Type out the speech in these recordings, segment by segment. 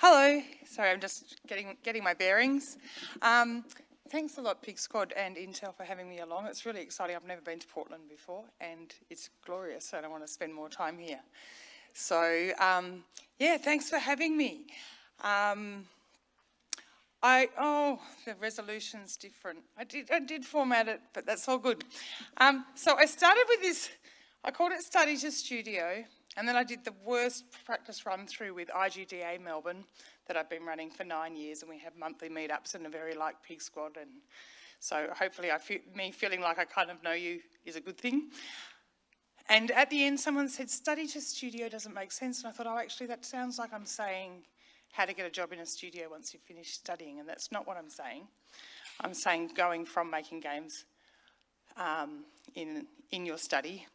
Hello. Sorry, I'm just getting my bearings. Thanks a lot, PIGSquad and Intel, for having me along. It's really exciting. I've never been to Portland before, and it's glorious, and I want to spend more time here. So, yeah, thanks for having me. The resolution's different. I did format it, but that's all good. So I started with this. I called it Study to Studio, and then I did the worst practice run through with IGDA Melbourne that I've been running for 9 years, and we have monthly meetups and are very like PIGSquad, and so hopefully me feeling like I kind of know you is a good thing. And at the end, someone said, study to studio doesn't make sense, and I thought, oh, actually, that sounds like I'm saying how to get a job in a studio once you've finished studying, and that's not what I'm saying. I'm saying going from making games in your study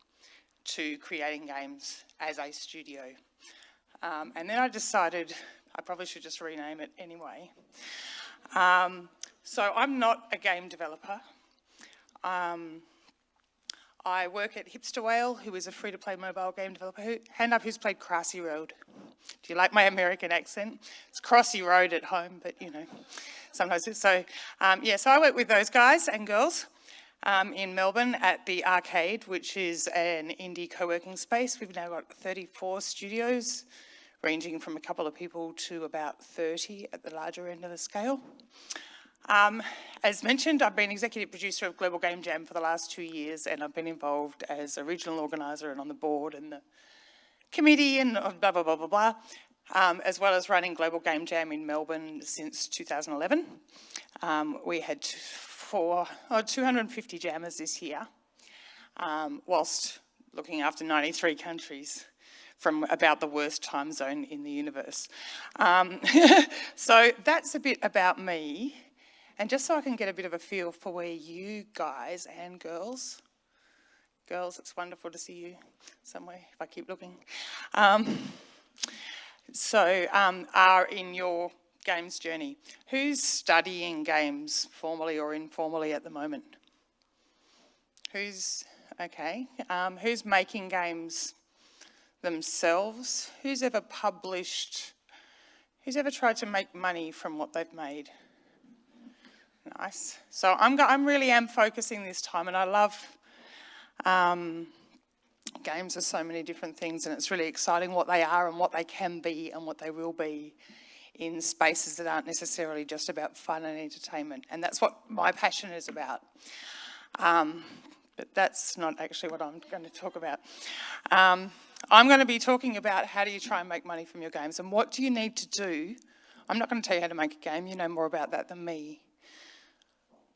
to creating games as a studio. And then I decided I probably should just rename it anyway. So I'm not a game developer. I work at Hipster Whale, who is a free-to-play mobile game developer. Hand up who's played Crossy Road. Do you like my American accent? It's Crossy Road at home, but you know, sometimes it's so. So I work with those guys and girls in Melbourne at the Arcade, which is an indie co-working space. We've now got 34 studios, ranging from a couple of people to about 30 at the larger end of the scale. As mentioned, I've been executive producer of Global Game Jam for the last 2 years, and I've been involved as a regional organiser and on the board and the committee and blah, blah, blah, blah, blah, as well as running Global Game Jam in Melbourne since 2011. We had 250 jammers this year, whilst looking after 93 countries from about the worst time zone in the universe. So that's a bit about me. And just so I can get a bit of a feel for where you guys and girls, it's wonderful to see you somewhere if I keep looking, are in your games journey. Who's studying games formally or informally at the moment? Who's making games themselves? Who's ever published? Who's ever tried to make money from what they've made? Nice. So I'm really focusing this time, and I love games are so many different things, and it's really exciting what they are and what they can be and what they will be in spaces that aren't necessarily just about fun and entertainment. And that's what my passion is about. But that's not actually what I'm going to talk about. I'm going to be talking about how do you try and make money from your games and what do you need to do. I'm not going to tell you how to make a game. You know more about that than me.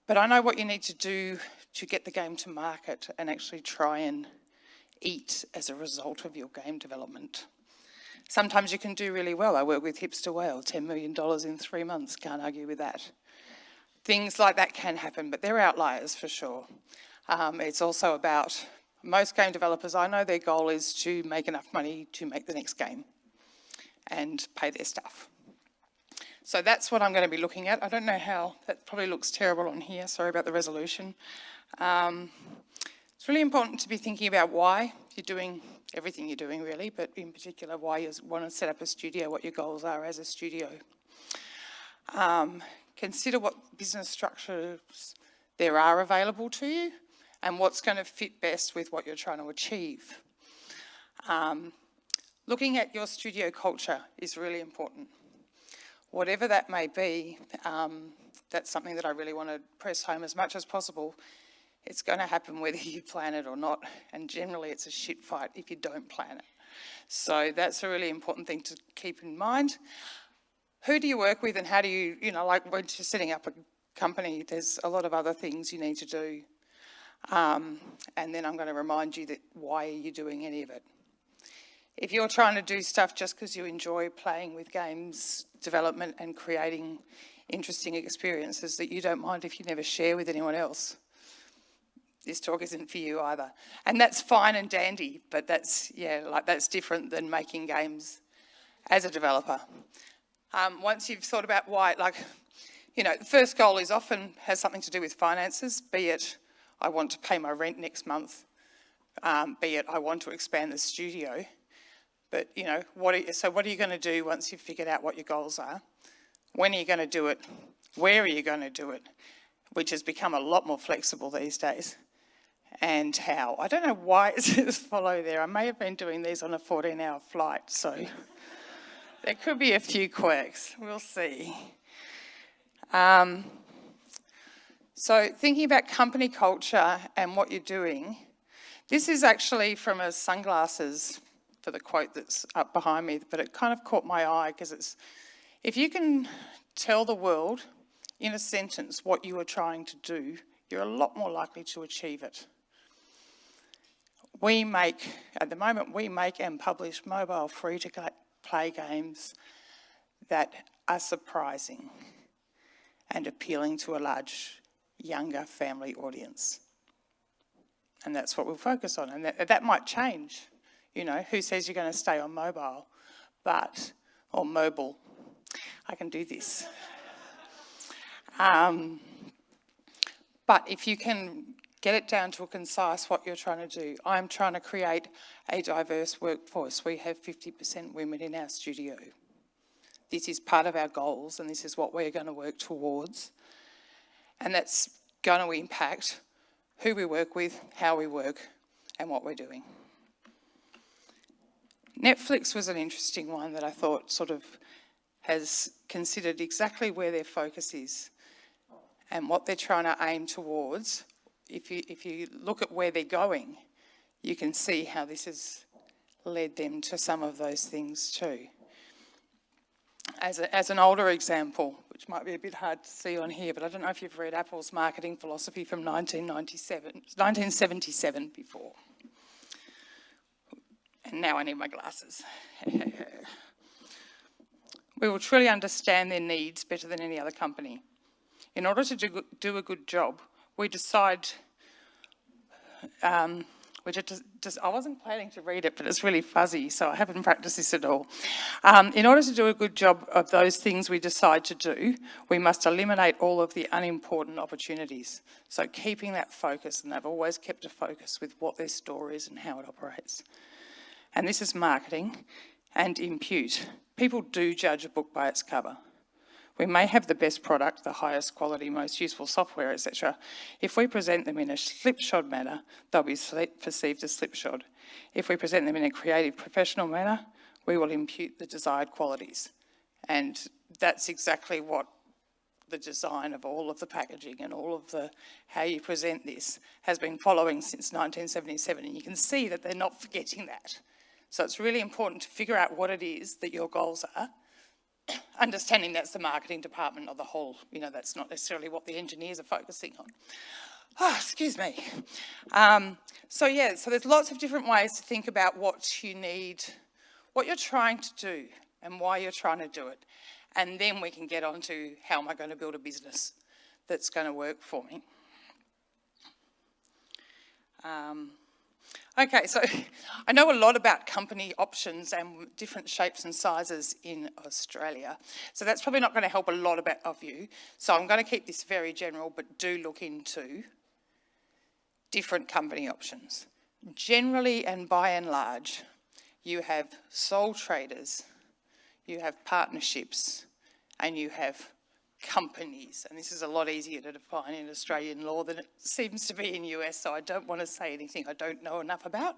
But I know what you need to do to get the game to market and actually try and eat as a result of your game development. Sometimes you can do really well. I work with Hipster Whale, $10 million in 3 months. Can't argue with that. Things like that can happen, but they're outliers for sure. It's also about most game developers, I know their goal is to make enough money to make the next game and pay their staff. So that's what I'm going to be looking at. I don't know how, that probably looks terrible on here. Sorry about the resolution. It's really important to be thinking about why you're doing everything you're doing really, but in particular why you want to set up a studio, what your goals are as a studio. Consider what business structures there are available to you and what's going to fit best with what you're trying to achieve. Looking at your studio culture is really important. Whatever that may be, that's something that I really want to press home as much as possible. It's going to happen whether you plan it or not, and generally it's a shit fight if you don't plan it. So that's a really important thing to keep in mind. Who do you work with and how do you, like when you're setting up a company, there's a lot of other things you need to do. And then I'm going to remind you that why are you doing any of it? If you're trying to do stuff just because you enjoy playing with games, development and creating interesting experiences that you don't mind if you never share with anyone else, this talk isn't for you either. And that's fine and dandy, but that's different than making games as a developer. Once you've thought about why, the first goal is often has something to do with finances, be it I want to pay my rent next month, be it I want to expand the studio. But, what are you going to do once you've figured out what your goals are? When are you going to do it? Where are you going to do it? Which has become a lot more flexible these days. And how. I don't know why it says follow there. I may have been doing these on a 14-hour flight, so there could be a few quirks. We'll see. So thinking about company culture and what you're doing, this is actually from a sunglasses for the quote that's up behind me, but it kind of caught my eye because it's, if you can tell the world in a sentence what you are trying to do, you're a lot more likely to achieve it. At the moment, we make and publish mobile free-to-play games that are surprising and appealing to a large, younger family audience. And that's what we'll focus on. And that might change. Who says you're going to stay on mobile? Or mobile. I can do this. But if you can get it down to a concise what you're trying to do. I'm trying to create a diverse workforce. We have 50% women in our studio. This is part of our goals and this is what we're going to work towards. And that's going to impact who we work with, how we work and what we're doing. Netflix was an interesting one that I thought sort of has considered exactly where their focus is and what they're trying to aim towards. If you look at where they're going, you can see how this has led them to some of those things too. As an older example, which might be a bit hard to see on here, but I don't know if you've read Apple's marketing philosophy from 1977 before. And now I need my glasses. We will truly understand their needs better than any other company. In order to do a good job, we decide, I wasn't planning to read it, but it's really fuzzy, so I haven't practiced this at all. In order to do a good job of those things we decide to do, we must eliminate all of the unimportant opportunities. So keeping that focus, and they've always kept a focus with what their store is and how it operates. And this is marketing and impute. People do judge a book by its cover. We may have the best product, the highest quality, most useful software, etc. If we present them in a slipshod manner, they'll be perceived as slipshod. If we present them in a creative, professional manner, we will impute the desired qualities. And that's exactly what the design of all of the packaging and all of the how you present this has been following since 1977. And you can see that they're not forgetting that. So it's really important to figure out what it is that your goals are, understanding that's the marketing department of the whole, that's not necessarily what the engineers are focusing on. Oh, excuse me. So there's lots of different ways to think about what you need, what you're trying to do and why you're trying to do it. And then we can get on to how am I going to build a business that's going to work for me. Okay, so I know a lot about company options and different shapes and sizes in Australia. So that's probably not going to help a lot of you. So I'm going to keep this very general, but do look into different company options. Generally and by and large, you have sole traders, you have partnerships, and you have companies. And this is a lot easier to define in Australian law than it seems to be in US, so I don't want to say anything I don't know enough about.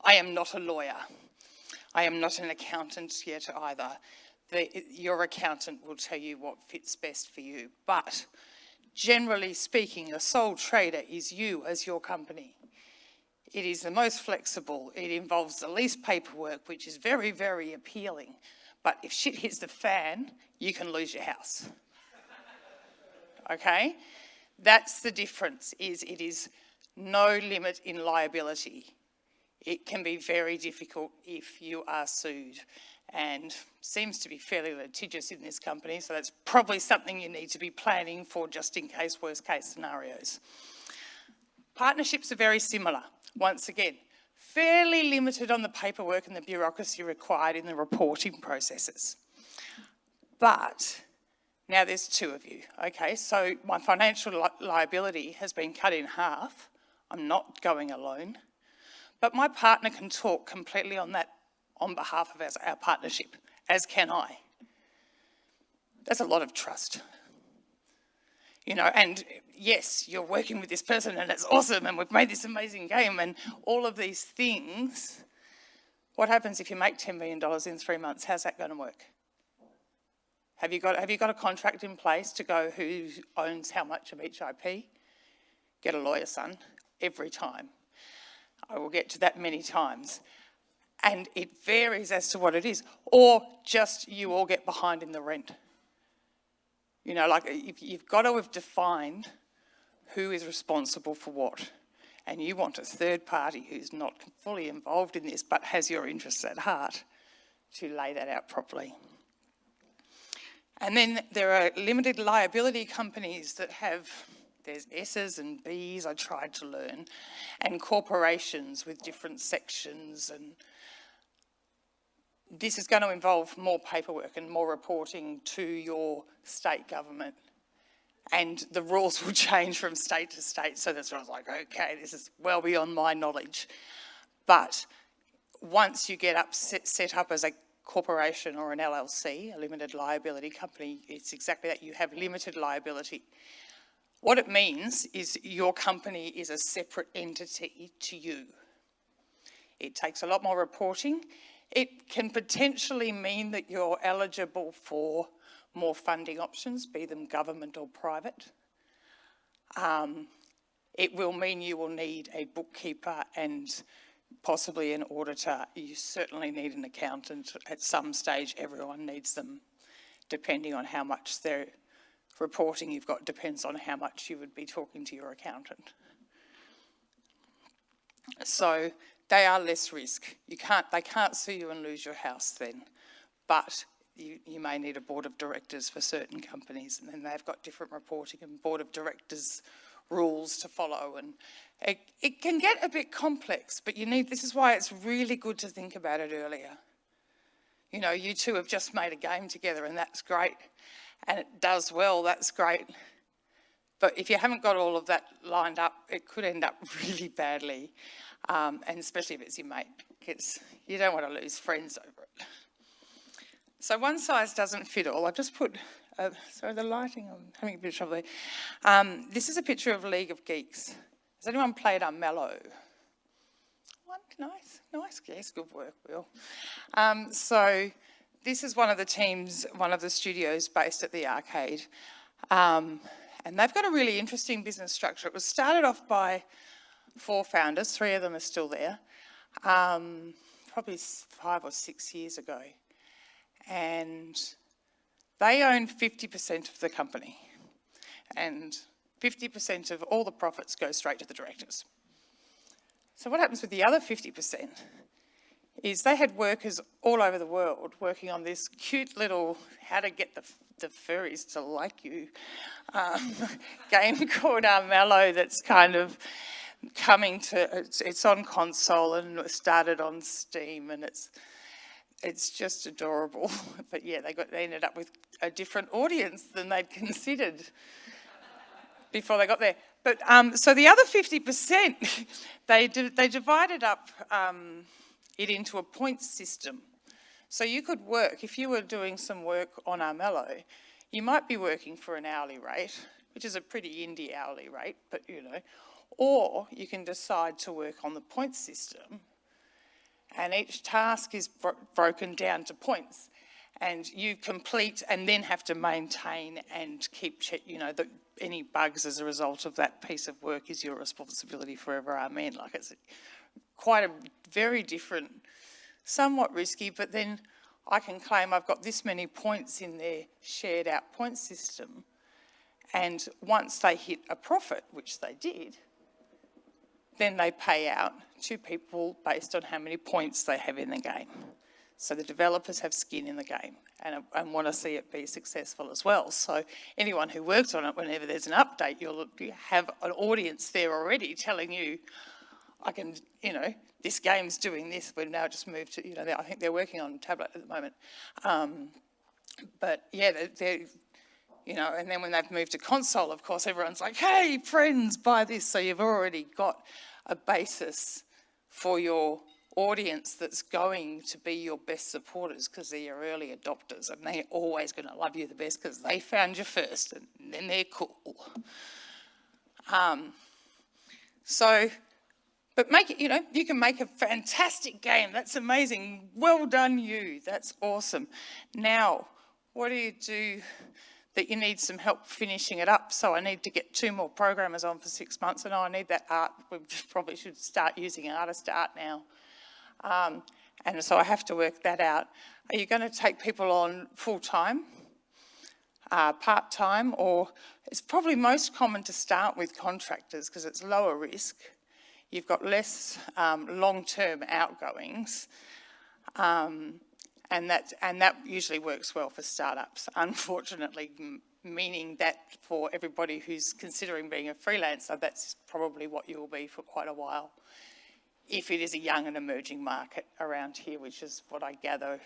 I am not a lawyer. I am not an accountant yet either. Your accountant will tell you what fits best for you. But generally speaking, a sole trader is you as your company. It is the most flexible. It involves the least paperwork, which is very, very appealing. But if shit hits the fan, you can lose your house. Okay? That's the difference, it is no limit in liability. It can be very difficult if you are sued and seems to be fairly litigious in this company, so that's probably something you need to be planning for just in case, worst case scenarios. Partnerships are very similar. Once again, fairly limited on the paperwork and the bureaucracy required in the reporting processes. But now there's two of you, okay? So my financial liability has been cut in half. I'm not going alone. But my partner can talk completely on on behalf of our partnership, as can I. That's a lot of trust. You know, and yes, you're working with this person and it's awesome and we've made this amazing game and all of these things. What happens if you make $10 million in 3 months? How's that going to work? Have you got a contract in place to go who owns how much of each IP? Get a lawyer, son, every time. I will get to that many times. And it varies as to what it is. Or just you all get behind in the rent. You know, like you've got to have defined who is responsible for what. And you want a third party who's not fully involved in this but has your interests at heart to lay that out properly. And then there are limited liability companies that have, there's S's and B's I tried to learn, and corporations with different sections, and this is going to involve more paperwork and more reporting to your state government. And the rules will change from state to state, so that's why I was like, okay, this is well beyond my knowledge. But once you get set up as a corporation or an LLC, a limited liability company, it's exactly that. You have limited liability. What it means is your company is a separate entity to you. It takes a lot more reporting. It can potentially mean that you're eligible for more funding options, be them government or private. It will mean you will need a bookkeeper and possibly an auditor. You certainly need an accountant. At some stage, everyone needs them, depending on how much their reporting you've got depends on how much you would be talking to your accountant. So they are less risk. They can't sue you and lose your house then, but you may need a board of directors for certain companies, and then they've got different reporting and board of directors rules to follow, and it can get a bit complex, but this is why it's really good to think about it earlier. You know, you two have just made a game together and that's great, and it does well, that's great. But if you haven't got all of that lined up, it could end up really badly, and especially if it's your mate, because you don't want to lose friends over it. So one size doesn't fit all. I've just put, sorry, the lighting, I'm having a bit of trouble there. This is a picture of League of Geeks. Has anyone played Mellow? One, nice, yes, good work, Will. So this is one of the teams, one of the studios based at the arcade. And they've got a really interesting business structure. It was started off by 4 founders, 3 of them are still there, probably 5 or 6 years ago. And they own 50% of the company, and 50% of all the profits go straight to the directors. So what happens with the other 50% is they had workers all over the world working on this cute little how to get the furries to like you game called Mellow that's kind of coming to, it's on console and it started on Steam, and it's just adorable. But yeah, they ended up with a different audience than they'd considered before they got there. But so the other 50%, they divided up it into a points system. So you could work, if you were doing some work on Mellow, you might be working for an hourly rate, which is a pretty indie hourly rate, but you know, or you can decide to work on the points system, and each task is broken down to points, and you complete and then have to maintain and keep check. You know, any bugs as a result of that piece of work is your responsibility forever. Amen. Like it's quite a very different, somewhat risky, but then I can claim I've got this many points in their shared out point system, and once they hit a profit, which they did, then they pay out to people based on how many points they have in the game. So the developers have skin in the game and want to see it be successful as well. So anyone who works on it, whenever there's an update, you have an audience there already telling you, this game's doing this. We've now just moved to, I think they're working on tablet at the moment. But yeah, and then when they've moved to console, of course, everyone's like, hey, friends, buy this. So you've already got a basis for your audience that's going to be your best supporters because they're your early adopters, and they're always going to love you the best because they found you first, and then they're cool. But make it, you can make a fantastic game. That's amazing. Well done, you. That's awesome. Now, what do you do that you need some help finishing it up? So I need to get 2 more programmers on for 6 months, and I need that art. We probably should start using artist art now. And so I have to work that out. Are you going to take people on full-time, part-time, or it's probably most common to start with contractors because it's lower risk. You've got less long-term outgoings, and that usually works well for startups. Unfortunately, meaning that for everybody who's considering being a freelancer, that's probably what you will be for quite a while, if it is a young and emerging market around here, which is what I gather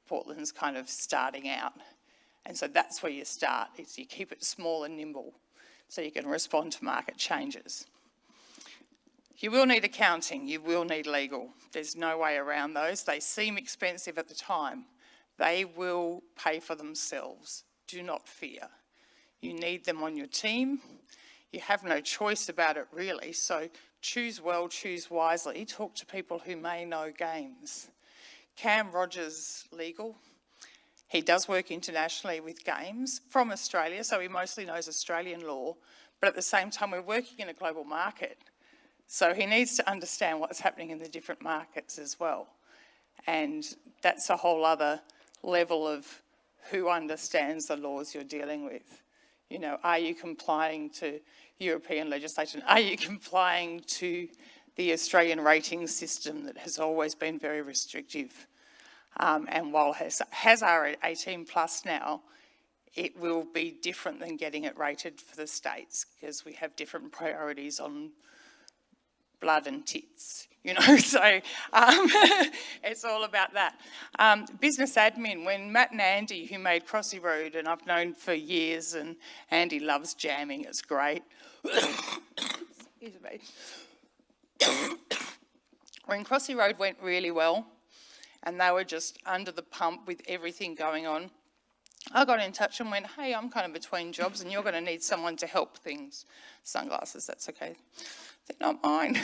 Portland's kind of starting out. And so that's where you start, is you keep it small and nimble so you can respond to market changes. You will need accounting, you will need legal. There's no way around those. They seem expensive at the time. They will pay for themselves. Do not fear. You need them on your team. You have no choice about it really, so choose well, choose wisely. Talk to people who may know games. Cam Rogers, legal. He does work internationally with games from Australia, so he mostly knows Australian law, but at the same time we're working in a global market. So he needs to understand what's happening in the different markets as well. And that's a whole other level of who understands the laws you're dealing with. Are you complying to European legislation? Are you complying to the Australian rating system that has always been very restrictive? And while has our 18 plus now, it will be different than getting it rated for the states because we have different priorities on blood and tits, so it's all about that. Business admin, when Matt and Andy, who made Crossy Road, and I've known for years, and Andy loves jamming, it's great. Excuse me. When Crossy Road went really well, and they were just under the pump with everything going on, I got in touch and went, hey, I'm kind of between jobs and you're going to need someone to help things. Sunglasses, that's okay. They're not mine.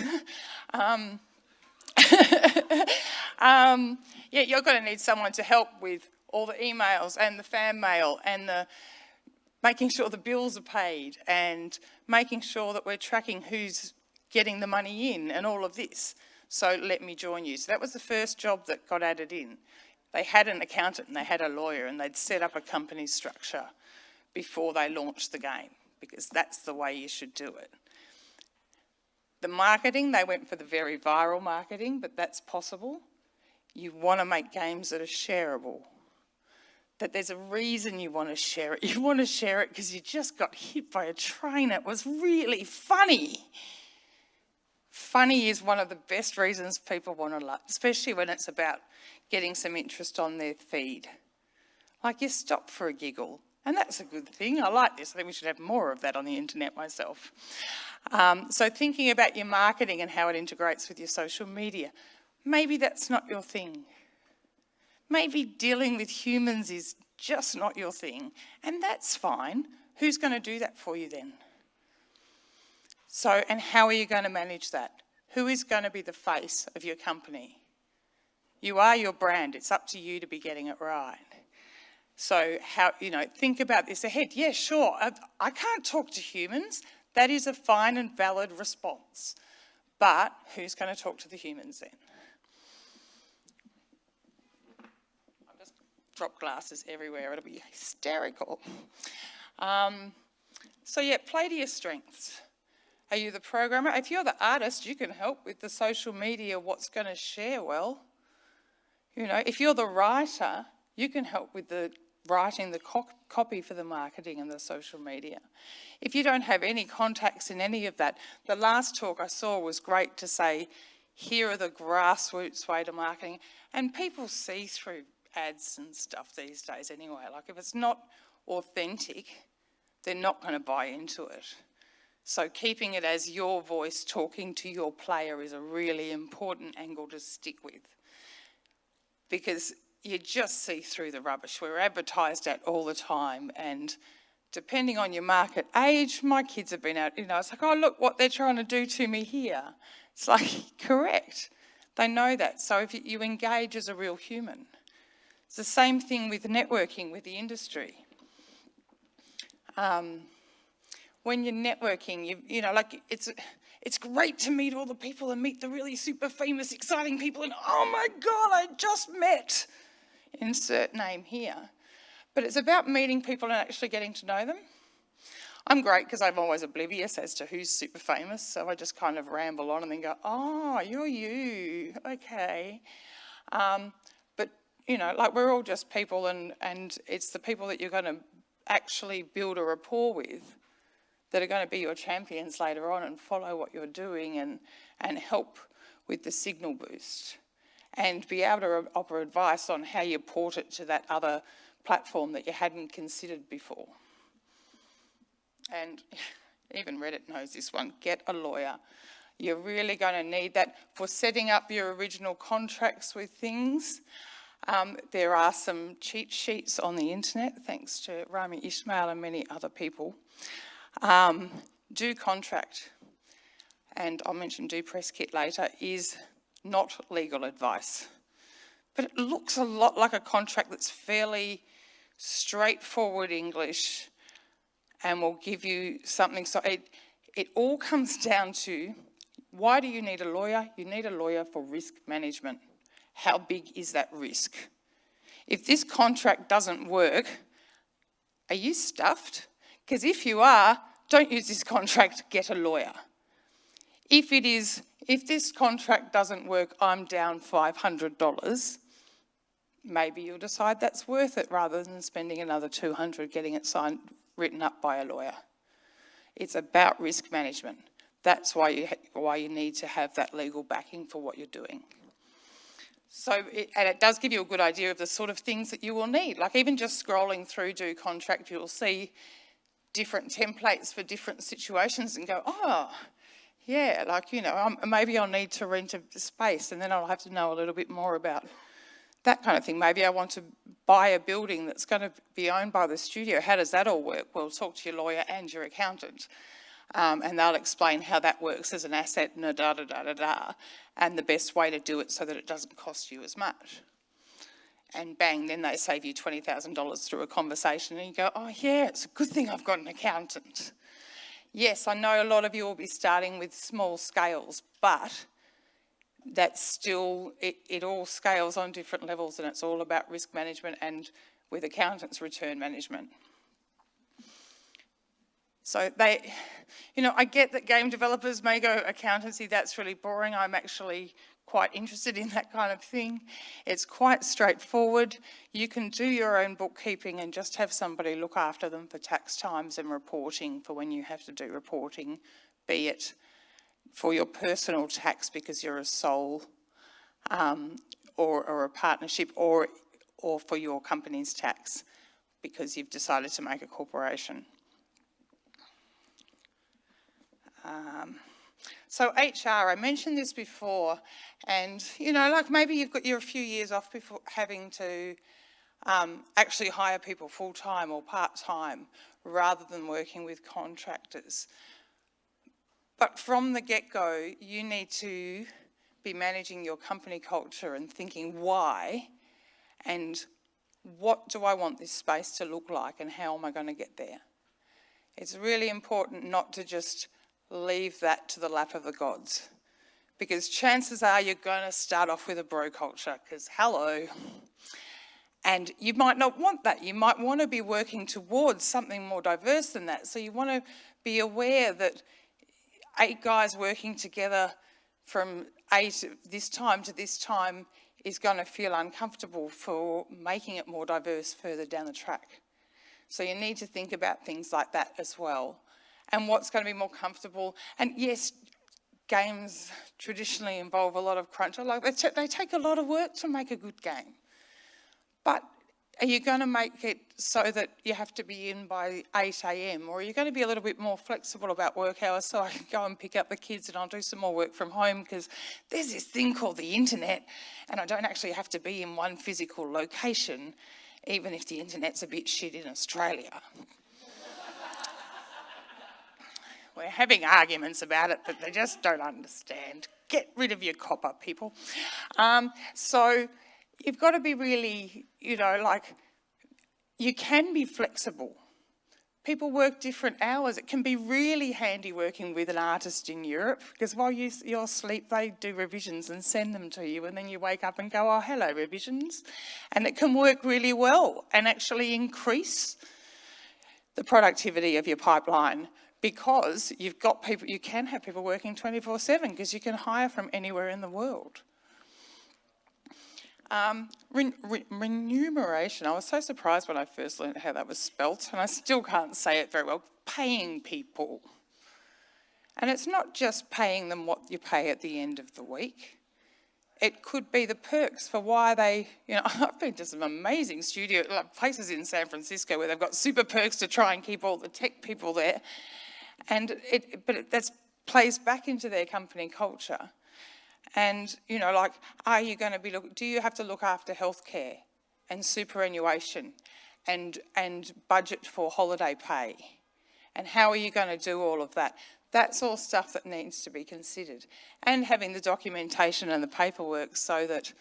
You're going to need someone to help with all the emails and the fan mail and the making sure the bills are paid and making sure that we're tracking who's getting the money in and all of this. So let me join you. So that was the first job that got added in. They had an accountant and they had a lawyer and they'd set up a company structure before they launched the game because that's the way you should do it. The marketing, they went for the very viral marketing, but that's possible. You want to make games that are shareable, that there's a reason you want to share it. You want to share it because you just got hit by a train. It was really funny. Funny is one of the best reasons people want to love, especially when it's about getting some interest on their feed. Like you stop for a giggle, and that's a good thing. I like this. I think we should have more of that on the internet myself. So thinking about your marketing and how it integrates with your social media, maybe that's not your thing. Maybe dealing with humans is just not your thing, and that's fine. Who's going to do that for you then? So, and how are you going to manage that? Who is going to be the face of your company? You are your brand. It's up to you to be getting it right. So how, think about this ahead. Yeah, sure, I can't talk to humans. That is a fine and valid response. But who's going to talk to the humans then? I'll just drop glasses everywhere. It'll be hysterical. So yeah, play to your strengths. Are you the programmer? If you're the artist, you can help with the social media, what's going to share well. If you're the writer, you can help with the writing the copy for the marketing and the social media. If you don't have any contacts in any of that, the last talk I saw was great to say, here are the grassroots way to marketing. And people see through ads and stuff these days anyway. Like if it's not authentic, they're not going to buy into it. So keeping it as your voice talking to your player is a really important angle to stick with, because you just see through the rubbish. We're advertised at all the time, and depending on your market age, my kids have been out, it's like, oh, look what they're trying to do to me here. It's like, correct. They know that. So if you engage as a real human. It's the same thing with networking with the industry. When you're networking, it's great to meet all the people and meet the really super famous, exciting people, and oh my God, I just met, insert name here. But it's about meeting people and actually getting to know them. I'm great because I'm always oblivious as to who's super famous, so I just kind of ramble on and then go, oh, you're you, okay. But, we're all just people, and it's the people that you're going to actually build a rapport with that are going to be your champions later on and follow what you're doing and help with the signal boost and be able to offer advice on how you port it to that other platform that you hadn't considered before. And even Reddit knows this one, get a lawyer. You're really going to need that for setting up your original contracts with things. There are some cheat sheets on the internet, thanks to Rami Ismail and many other people. Do contract, and I'll mention do press kit later, is not legal advice. But it looks a lot like a contract that's fairly straightforward English and will give you something. So it all comes down to, why do you need a lawyer? You need a lawyer for risk management. How big is that risk? If this contract doesn't work, are you stuffed? Because if you are, don't use this contract, get a lawyer. If this contract doesn't work, I'm down $500, maybe you'll decide that's worth it rather than spending another $200 getting it signed, written up by a lawyer. It's about risk management. That's why you need to have that legal backing for what you're doing. So, it does give you a good idea of the sort of things that you will need. Like even just scrolling through Do Contract, you'll see different templates for different situations and go, oh, yeah, maybe I'll need to rent a space, and then I'll have to know a little bit more about that kind of thing. Maybe I want to buy a building that's going to be owned by the studio. How does that all work? Well, talk to your lawyer and your accountant, and they'll explain how that works as an asset and and the best way to do it so that it doesn't cost you as much. And bang, then they save you $20,000 through a conversation and you go, oh yeah, it's a good thing I've got an accountant. Yes, I know a lot of you will be starting with small scales, but that's still, it all scales on different levels, and it's all about risk management and with accountants, return management. So I get that game developers may go, accountancy, that's really boring. I'm actually quite interested in that kind of thing. It's quite straightforward. You can do your own bookkeeping and just have somebody look after them for tax times and reporting for when you have to do reporting, be it for your personal tax because you're a sole or a partnership, or for your company's tax because you've decided to make a corporation. So HR, I mentioned this before, and maybe you're a few years off before having to actually hire people full-time or part-time rather than working with contractors. But from the get-go, you need to be managing your company culture and thinking why and what do I want this space to look like and how am I going to get there? It's really important not to just leave that to the lap of the gods, because chances are you're going to start off with a bro culture, because hello. And you might not want that. You might want to be working towards something more diverse than that. So you want to be aware that 8 guys working together from this time to this time is going to feel uncomfortable for making it more diverse further down the track. So you need to think about things like that as well. And what's going to be more comfortable. And yes, games traditionally involve a lot of crunch. They take a lot of work to make a good game. But are you going to make it so that you have to be in by 8 a.m, or are you going to be a little bit more flexible about work hours so I can go and pick up the kids and I'll do some more work from home because there's this thing called the internet and I don't actually have to be in one physical location, even if the internet's a bit shit in Australia. We're having arguments about it that they just don't understand. Get rid of your copper, people. So you've got to be really, you can be flexible. People work different hours. It can be really handy working with an artist in Europe because while you're asleep, they do revisions and send them to you, and then you wake up and go, oh, hello, revisions. And it can work really well and actually increase the productivity of your pipeline because you've got people, you can have people working 24/7 because you can hire from anywhere in the world. Remuneration. I was so surprised when I first learned how that was spelt, and I still can't say it very well. Paying people. And it's not just paying them what you pay at the end of the week. It could be the perks for why they, I've been to some amazing places in San Francisco where they've got super perks to try and keep all the tech people there. But that plays back into their company culture. And, are you going to do you have to look after healthcare and superannuation and budget for holiday pay? And how are you going to do all of that? That's all stuff that needs to be considered. And having the documentation and the paperwork so that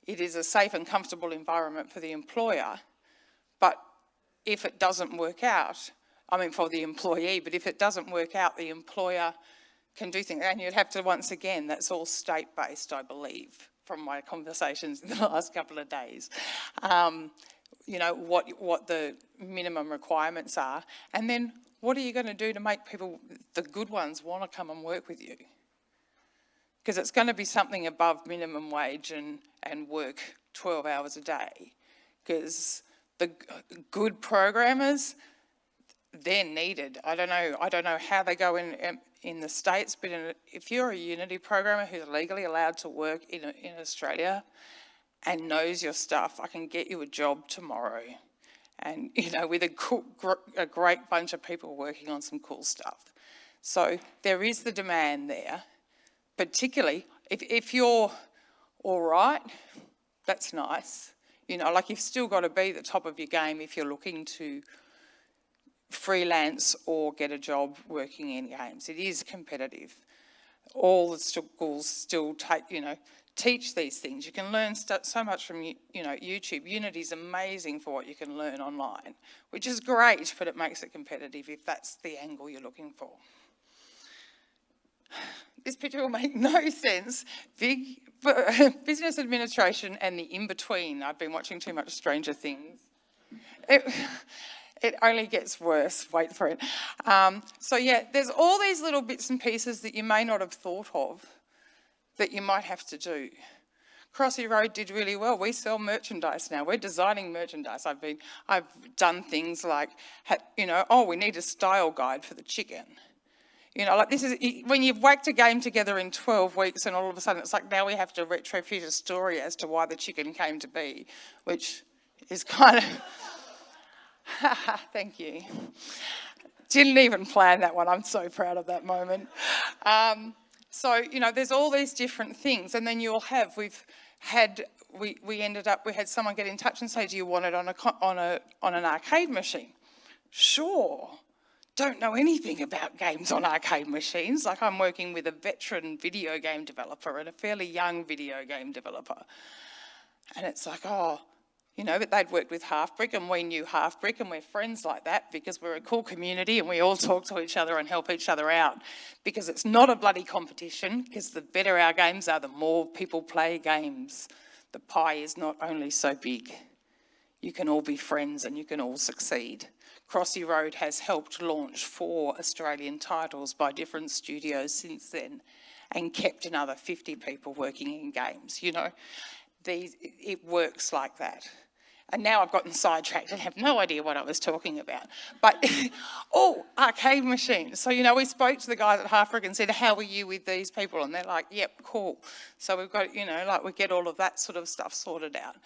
it is a safe and comfortable environment for the employer. But if it doesn't work out, for the employee, but if it doesn't work out, the employer can do things. And you'd have to, once again, that's all state-based, I believe, from my conversations in the last couple of days. What the minimum requirements are. And then what are you going to do to make people, the good ones, want to come and work with you? Because it's going to be something above minimum wage and work 12 hours a day. Because the good programmers, they're needed. I don't know how they go in the States, but if you're a Unity programmer who's legally allowed to work in Australia and knows your stuff, I can get you a job tomorrow. And, with a great bunch of people working on some cool stuff. So there is the demand there, particularly if you're all right, that's nice. You've still got to be at the top of your game if you're looking to freelance or get a job working in games. It is competitive. All the schools still teach these things. You can learn so much from YouTube. Unity's amazing for what you can learn online, which is great, but it makes it competitive if that's the angle you're looking for. This picture will make no sense. Business administration and the in-between. I've been watching too much Stranger Things. It only gets worse. Wait for it. There's all these little bits and pieces that you may not have thought of that you might have to do. Crossy Road did really well. We sell merchandise now. We're designing merchandise. I've done things like, we need a style guide for the chicken. This is when you've whacked a game together in 12 weeks and all of a sudden it's like now we have to retrofit a story as to why the chicken came to be, which is kind of... Thank you. Didn't even plan that one. I'm so proud of that moment. There's all these different things, and then we had someone get in touch and say, do you want it on an arcade machine? Sure. Don't know anything about games on arcade machines. I'm working with a veteran video game developer and a fairly young video game developer. And it's like, but they'd worked with Half-Brick and we knew Half-Brick and we're friends like that because we're a cool community and we all talk to each other and help each other out because it's not a bloody competition because the better our games are, the more people play games. The pie is not only so big. You can all be friends and you can all succeed. Crossy Road has helped launch 4 Australian titles by different studios since then and kept another 50 people working in games. It works like that. And now I've gotten sidetracked and have no idea what I was talking about. But, arcade machines. So, we spoke to the guys at Half-Brick and said, how are you with these people? And they're like, yep, cool. So we've got, we get all of that sort of stuff sorted out.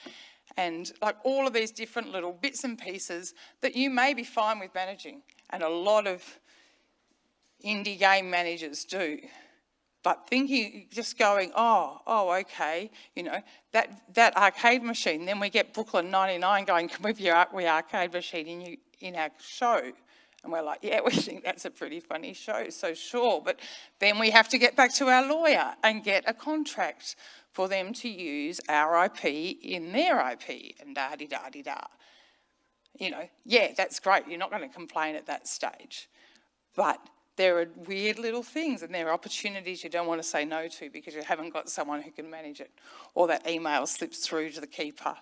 and like all of these different little bits and pieces that you may be fine with managing, and a lot of indie game managers do. But thinking, just going, okay, that arcade machine, then we get Brooklyn 99 going, can we be arcade machine in our show? And we're like, yeah, we think that's a pretty funny show, so sure. But then we have to get back to our lawyer and get a contract for them to use our IP in their IP, and da-di-da-di-da. Yeah, that's great. You're not going to complain at that stage. But there are weird little things, and there are opportunities you don't want to say no to because you haven't got someone who can manage it, or that email slips through to the keeper.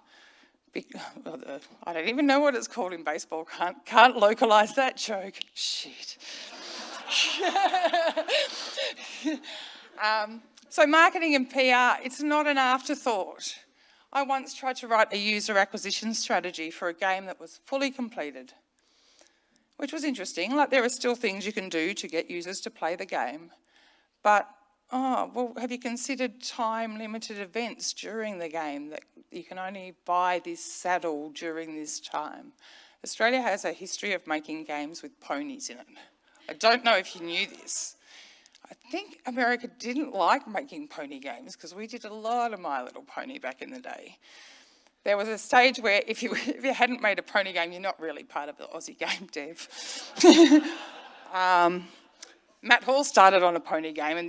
I don't even know what it's called in baseball. Can't localise that joke. Shit. So marketing and PR, it's not an afterthought. I once tried to write a user acquisition strategy for a game that was fully completed, which was interesting. Like, there are still things you can do to get users to play the game. But, have you considered time-limited events during the game that you can only buy this saddle during this time? Australia has a history of making games with ponies in it. I don't know if you knew this. I think America didn't like making pony games because we did a lot of My Little Pony back in the day. There was a stage where if you hadn't made a pony game, you're not really part of the Aussie game dev. Matt Hall started on a pony game, and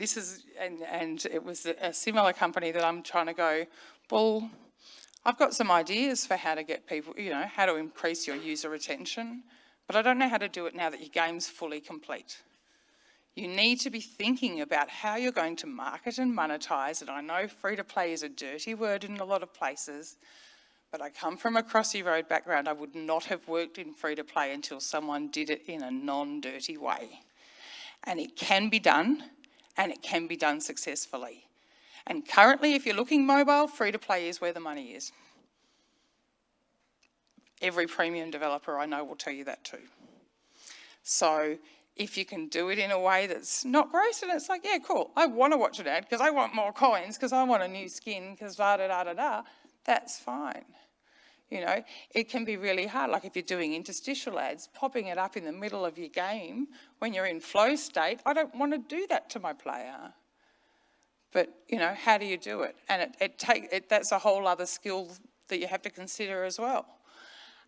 and it was a similar company that I'm trying to go, well, I've got some ideas for how to get people, how to increase your user retention, but I don't know how to do it now that your game's fully complete. You need to be thinking about how you're going to market and monetize, and I know free-to-play is a dirty word in a lot of places, but I come from a Crossy Road background. I would not have worked in free-to-play until someone did it in a non-dirty way. And it can be done, and it can be done successfully. And currently, if you're looking mobile, free-to-play is where the money is. Every premium developer I know will tell you that too. So if you can do it in a way that's not gross, and it's like, yeah, cool, I want to watch an ad because I want more coins, because I want a new skin, because da-da-da-da-da, that's fine. It can be really hard. Like if you're doing interstitial ads, popping it up in the middle of your game when you're in flow state, I don't want to do that to my player. But, how do you do it? And that's a whole other skill that you have to consider as well.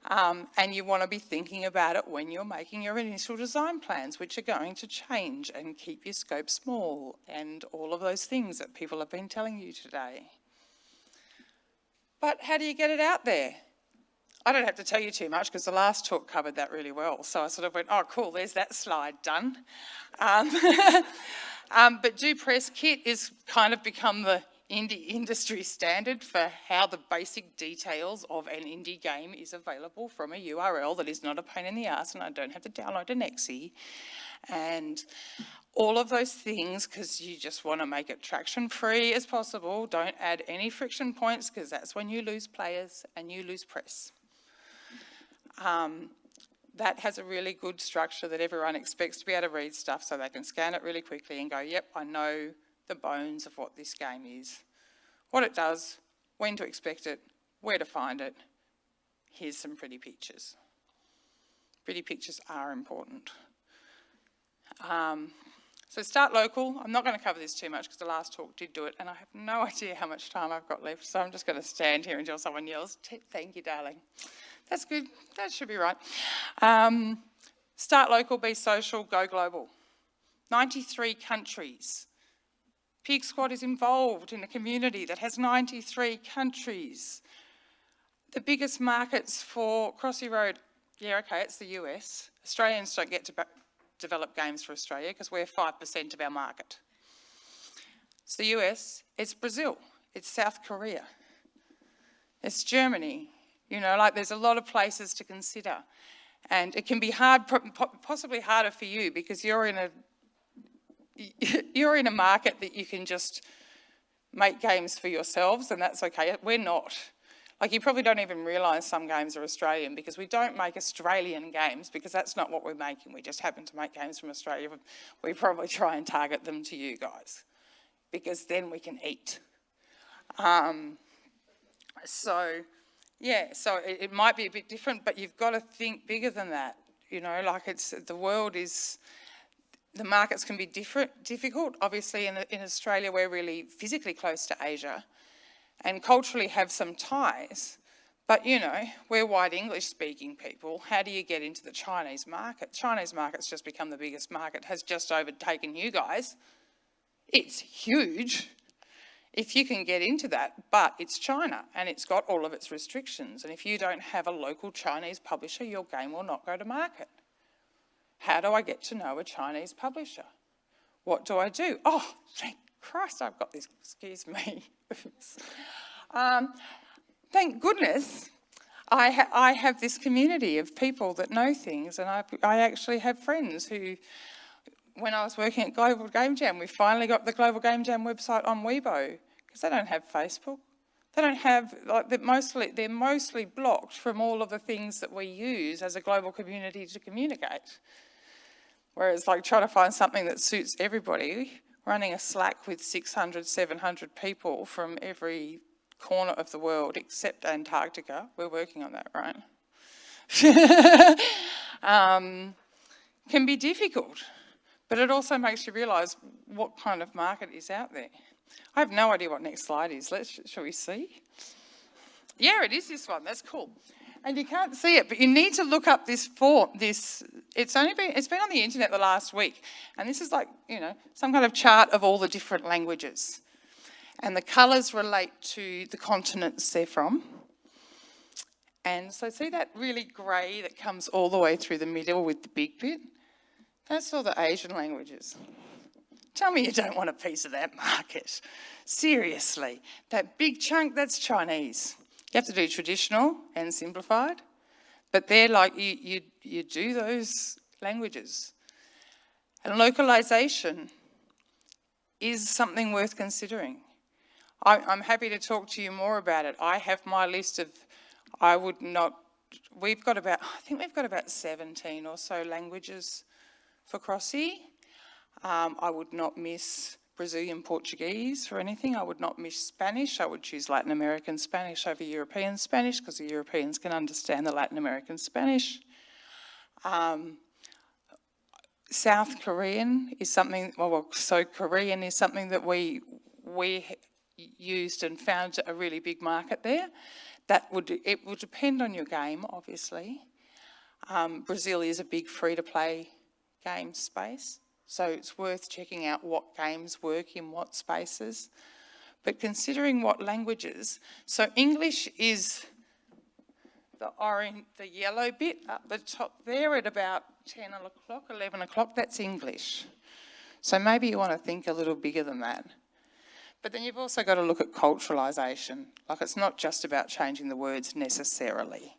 And you want to be thinking about it when you're making your initial design plans, which are going to change, and keep your scope small, and all of those things that people have been telling you today. But how do you get it out there? I don't have to tell you too much because the last talk covered that really well. So I sort of went, oh, cool, there's that slide done. But Do Press Kit is kind of become the indie industry standard for how the basic details of an indie game is available from a URL that is not a pain in the ass, and I don't have to download an exe. And all of those things, because you just want to make it traction-free as possible. Don't add any friction points, because that's when you lose players and you lose press. That has a really good structure that everyone expects to be able to read stuff so they can scan it really quickly and go, yep, I know the bones of what this game is, what it does, when to expect it, where to find it. Here's some pretty pictures. Pretty pictures are important. So start local. I'm not going to cover this too much because the last talk did do it, and I have no idea how much time I've got left, so I'm just going to stand here until someone yells, thank you, darling. That's good. That should be right. Start local, be social, go global. 93 countries. PIGSquad is involved in a community that has 93 countries. The biggest markets for Crossy Road, yeah, okay, it's the US. Australians don't get to develop games for Australia because we're 5% of our market. It's the US, it's Brazil, it's South Korea, it's Germany. There's a lot of places to consider. And it can be hard, possibly harder for you because you're in a market that you can just make games for yourselves, and that's okay. We're not. You probably don't even realise some games are Australian because we don't make Australian games because that's not what we're making. We just happen to make games from Australia. We probably try and target them to you guys because then we can eat. So Yeah, so it might be a bit different, but you've got to think bigger than that. Like the markets can be difficult. Obviously, in Australia, we're really physically close to Asia and culturally have some ties. But, we're white English-speaking people. How do you get into the Chinese market? Chinese market's just become the biggest market, has just overtaken you guys. It's huge if you can get into that, but it's China and it's got all of its restrictions. And if you don't have a local Chinese publisher, your game will not go to market. How do I get to know a Chinese publisher? What do I do? Oh, thank Christ I've got this. Excuse me. Thank goodness I have this community of people that know things, and I actually have friends who, when I was working at Global Game Jam, we finally got the Global Game Jam website on Weibo, because they don't have Facebook. They don't have, they're mostly blocked from all of the things that we use as a global community to communicate. Whereas trying to find something that suits everybody, running a Slack with 600, 700 people from every corner of the world except Antarctica, we're working on that, right? Can be difficult. But it also makes you realise what kind of market is out there. I have no idea what next slide is. Shall we see? Yeah, it is this one. That's cool. And you can't see it, but you need to look up this form. It's been on the internet the last week, and this is some kind of chart of all the different languages. And the colours relate to the continents they're from. And so see that really grey that comes all the way through the middle with the big bit? That's all the Asian languages. Tell me you don't want a piece of that market. Seriously, that big chunk, that's Chinese. You have to do traditional and simplified, but they're you do those languages. And localisation is something worth considering. I'm happy to talk to you more about it. I have my list of, we've got about 17 or so languages for Crossy. I would not miss Brazilian Portuguese for anything. I would not miss Spanish. I would choose Latin American Spanish over European Spanish because the Europeans can understand the Latin American Spanish. South Korean is something, Korean is something that we used and found a really big market there. It would depend on your game, obviously. Brazil is a big free-to-play game space, so it's worth checking out what games work in what spaces. But considering what languages, so English is the yellow bit up the top there at about 10 o'clock, 11 o'clock, that's English. So maybe you want to think a little bigger than that. But then you've also got to look at culturalisation. It's not just about changing the words necessarily.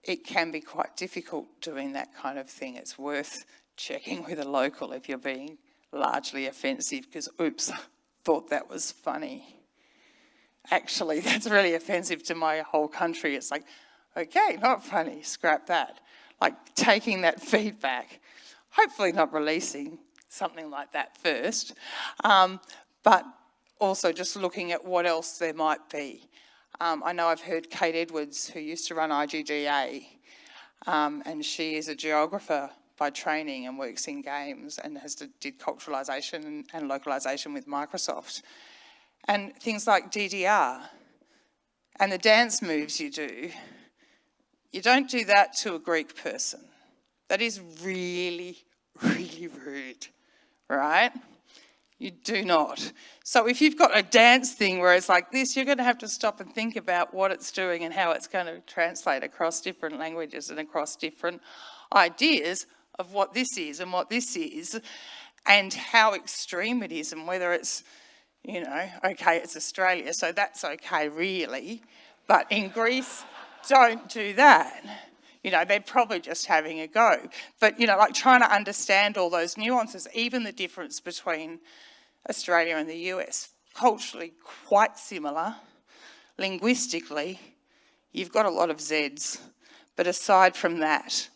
It can be quite difficult doing that kind of thing. It's worth checking with a local if you're being largely offensive because, oops, thought that was funny. Actually, that's really offensive to my whole country. It's okay, not funny, scrap that. Taking that feedback, hopefully not releasing something like that first, but also just looking at what else there might be. I know I've heard Kate Edwards, who used to run IGGA, and she is a geographer by training and works in games and did culturalisation and localisation with Microsoft. And things like DDR and the dance moves you do, you don't do that to a Greek person. That is really, really rude, right? You do not. So if you've got a dance thing where it's like this, you're going to have to stop and think about what it's doing and how it's going to translate across different languages and across different ideas of what this is and what this is and how extreme it is and whether it's, okay, it's Australia, so that's okay really. But in Greece, don't do that. They're probably just having a go. But, trying to understand all those nuances, even the difference between Australia and the US, culturally quite similar, linguistically, you've got a lot of Zs. But aside from that,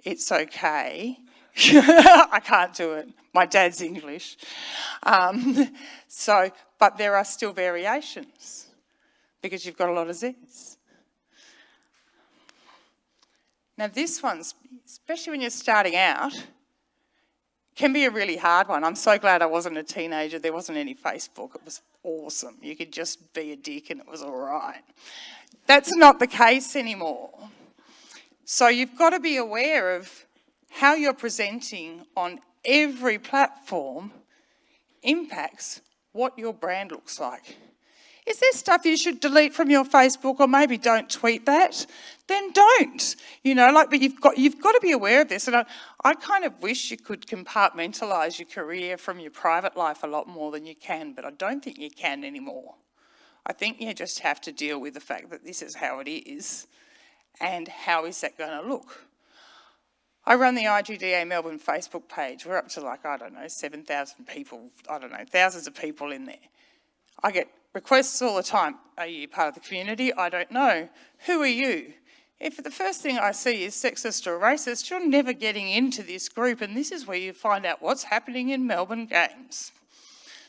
it's okay. I can't do it. My dad's English. But there are still variations because you've got a lot of Zs. Now this one, especially when you're starting out, can be a really hard one. I'm so glad I wasn't a teenager. There wasn't any Facebook. It was awesome. You could just be a dick and it was all right. That's not the case anymore. So you've got to be aware of how you're presenting on every platform impacts what your brand looks like. Is there stuff you should delete from your Facebook, or maybe don't tweet that? Then don't. But you've got to be aware of this. And I kind of wish you could compartmentalise your career from your private life a lot more than you can, but I don't think you can anymore. I think you just have to deal with the fact that this is how it is, and how is that going to look? I run the IGDA Melbourne Facebook page. We're up to 7,000 people, thousands of people in there. I get requests all the time. Are you part of the community? I don't know. Who are you? If the first thing I see is sexist or racist, you're never getting into this group, and this is where you find out what's happening in Melbourne games.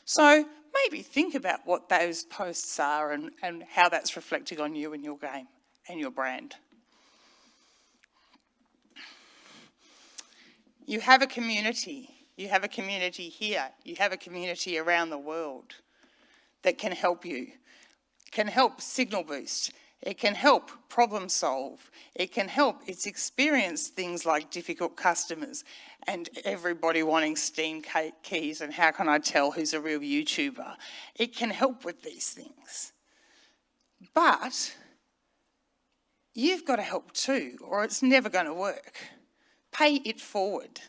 So maybe think about what those posts are and how that's reflecting on you and your game and your brand. You have a community. You have a community here. You have a community around the world that can help you. It can help signal boost. It can help problem solve. It's experienced things like difficult customers and everybody wanting Steam keys and how can I tell who's a real YouTuber. It can help with these things. But you've got to help too, or it's never going to work. Pay it forward.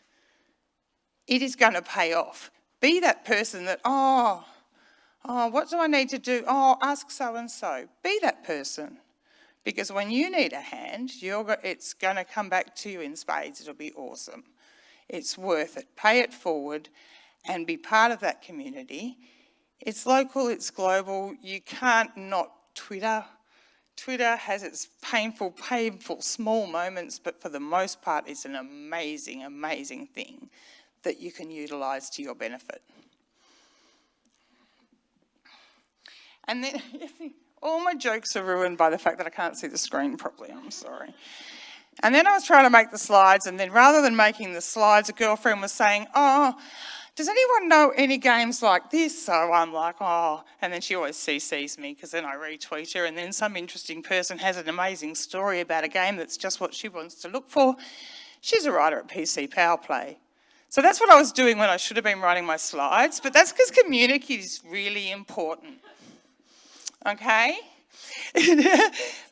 It is going to pay off. Be that person that, what do I need to do? Ask so-and-so. Be that person. Because when you need a hand, it's going to come back to you in spades. It'll be awesome. It's worth it. Pay it forward and be part of that community. It's local, it's global. You can't not Twitter. Twitter has its painful small moments, but for the most part, it's an amazing, amazing thing that you can utilise to your benefit. And then all my jokes are ruined by the fact that I can't see the screen properly. I'm sorry. And then I was trying to make the slides, and then rather than making the slides, a girlfriend was saying, does anyone know any games like this? So I'm like, and then she always CCs me because then I retweet her, and then some interesting person has an amazing story about a game that's just what she wants to look for. She's a writer at PC Power Play. So that's what I was doing when I should have been writing my slides, but that's because community is really important. Okay?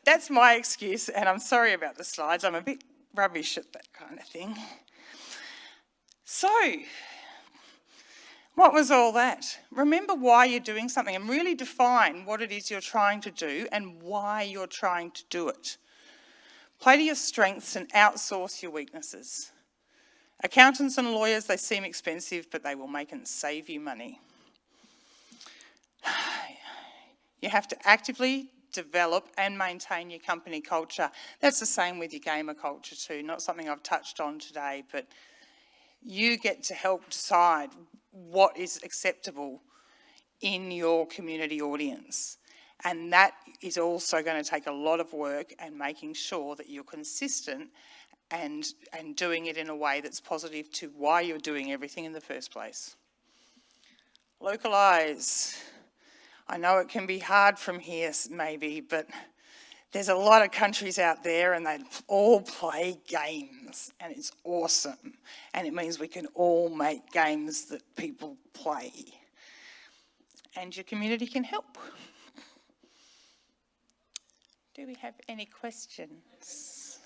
That's my excuse, and I'm sorry about the slides. I'm a bit rubbish at that kind of thing. So, what was all that? Remember why you're doing something and really define what it is you're trying to do and why you're trying to do it. Play to your strengths and outsource your weaknesses. Accountants and lawyers, they seem expensive, but they will make and save you money. You have to actively develop and maintain your company culture. That's the same with your gamer culture too, not something I've touched on today, but you get to help decide what is acceptable in your community audience. And that is also going to take a lot of work and making sure that you're consistent and doing it in a way that's positive to why you're doing everything in the first place. Localise. I know it can be hard from here maybe, but there's a lot of countries out there and they all play games and it's awesome. And it means we can all make games that people play. And your community can help. Do we have any questions?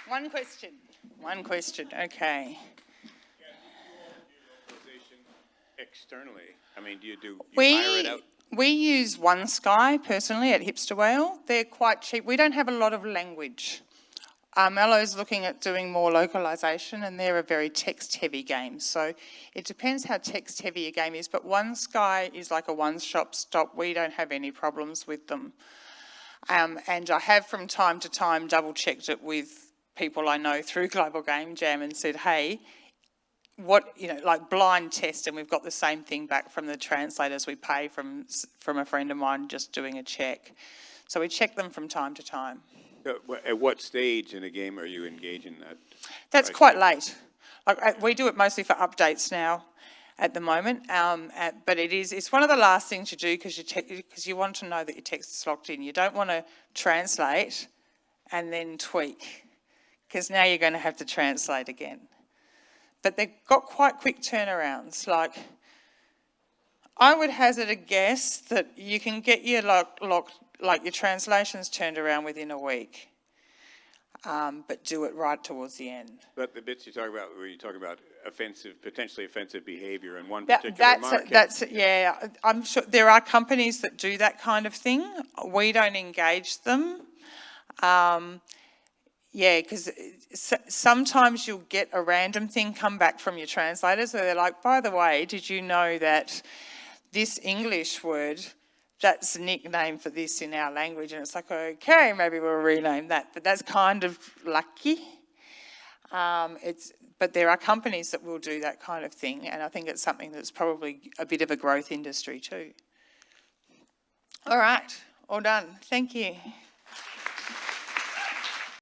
One question, okay. Externally, I mean, do you hire it out? We use One Sky personally at Hipster Whale. They're quite cheap. We don't have a lot of language. Mello's looking at doing more localisation, and they're a very text-heavy game. So it depends how text-heavy a game is, but One Sky is like a one-stop stop. We don't have any problems with them. And I have from time to time double-checked it with people I know through Global Game Jam and said, hey, like blind test, and we've got the same thing back from the translators we pay from a friend of mine just doing a check. So we check them from time to time. At what stage in a game are you engaging that? That's quite late. Like we do it mostly for updates now at the moment, but it's one of the last things you do because you want to know that your text is locked in. You don't want to translate and then tweak, because now you're going to have to translate again. But they've got quite quick turnarounds. Like, I would hazard a guess that you can get your your translations turned around within a week, but do it right towards the end. But the bits you talk about, where you talk about potentially offensive behavior in one particular market. Yeah, I'm sure there are companies that do that kind of thing. We don't engage them. Yeah, because sometimes you'll get a random thing come back from your translators where they're like, by the way, did you know that this English word, that's a nickname for this in our language? And it's like, okay, maybe we'll rename that. But that's kind of lucky. But there are companies that will do that kind of thing, and I think it's something that's probably a bit of a growth industry too. All right, all done. Thank you.